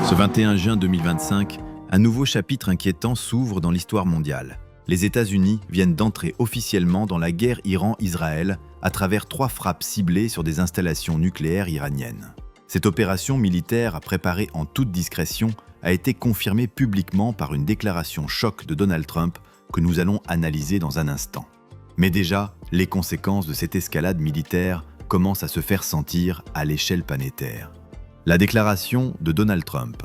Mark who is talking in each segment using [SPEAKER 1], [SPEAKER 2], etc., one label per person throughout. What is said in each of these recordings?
[SPEAKER 1] Ce 21 juin 2025, un nouveau chapitre inquiétant s'ouvre dans l'histoire mondiale. Les États-Unis viennent d'entrer officiellement dans la guerre Iran-Israël à travers 3 frappes ciblées sur des installations nucléaires iraniennes. Cette opération militaire, préparée en toute discrétion, a été confirmée publiquement par une déclaration choc de Donald Trump que nous allons analyser dans un instant. Mais déjà, les conséquences de cette escalade militaire commencent à se faire sentir à l'échelle planétaire. La déclaration de Donald Trump.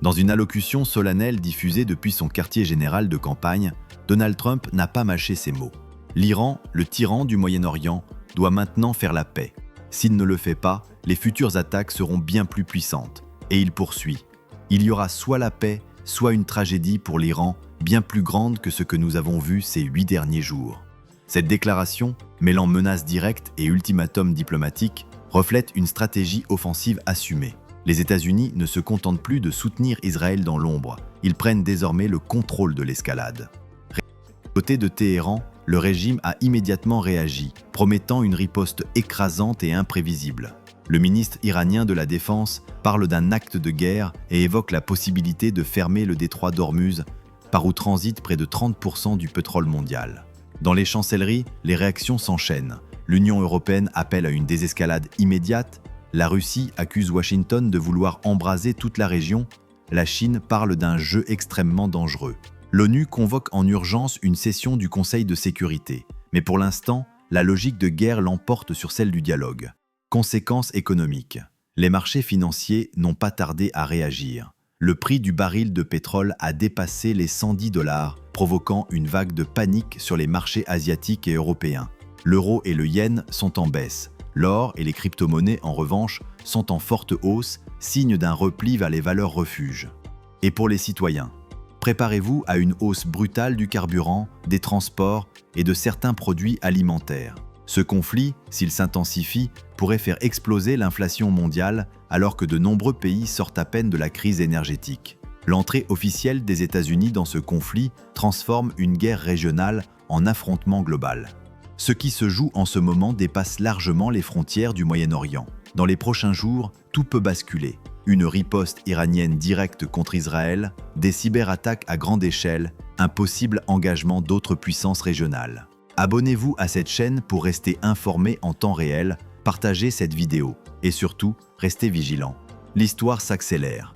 [SPEAKER 1] Dans une allocution solennelle diffusée depuis son quartier général de campagne, Donald Trump n'a pas mâché ses mots. L'Iran, le tyran du Moyen-Orient, doit maintenant faire la paix. S'il ne le fait pas, les futures attaques seront bien plus puissantes. Et il poursuit. Il y aura soit la paix, soit une tragédie pour l'Iran, bien plus grande que ce que nous avons vu ces 8 derniers jours. Cette déclaration, mêlant menaces directes et ultimatums diplomatiques, reflète une stratégie offensive assumée. Les États-Unis ne se contentent plus de soutenir Israël dans l'ombre, ils prennent désormais le contrôle de l'escalade. Côté de Téhéran, le régime a immédiatement réagi, promettant une riposte écrasante et imprévisible. Le ministre iranien de la Défense parle d'un acte de guerre et évoque la possibilité de fermer le détroit d'Ormuz, par où transite près de 30% du pétrole mondial. Dans les chancelleries, les réactions s'enchaînent. L'Union européenne appelle à une désescalade immédiate, la Russie accuse Washington de vouloir embraser toute la région, la Chine parle d'un jeu extrêmement dangereux. L'ONU convoque en urgence une session du Conseil de sécurité, mais pour l'instant, la logique de guerre l'emporte sur celle du dialogue. Conséquences économiques. Les marchés financiers n'ont pas tardé à réagir. Le prix du baril de pétrole a dépassé les $110, provoquant une vague de panique sur les marchés asiatiques et européens. L'euro et le yen sont en baisse. L'or et les crypto-monnaies, en revanche, sont en forte hausse, signe d'un repli vers les valeurs refuges. Et pour les citoyens, préparez-vous à une hausse brutale du carburant, des transports et de certains produits alimentaires. Ce conflit, s'il s'intensifie, pourrait faire exploser l'inflation mondiale alors que de nombreux pays sortent à peine de la crise énergétique. L'entrée officielle des États-Unis dans ce conflit transforme une guerre régionale en affrontement global. Ce qui se joue en ce moment dépasse largement les frontières du Moyen-Orient. Dans les prochains jours, tout peut basculer. Une riposte iranienne directe contre Israël, des cyberattaques à grande échelle, un possible engagement d'autres puissances régionales. Abonnez-vous à cette chaîne pour rester informé en temps réel, partagez cette vidéo et surtout, restez vigilants. L'histoire s'accélère.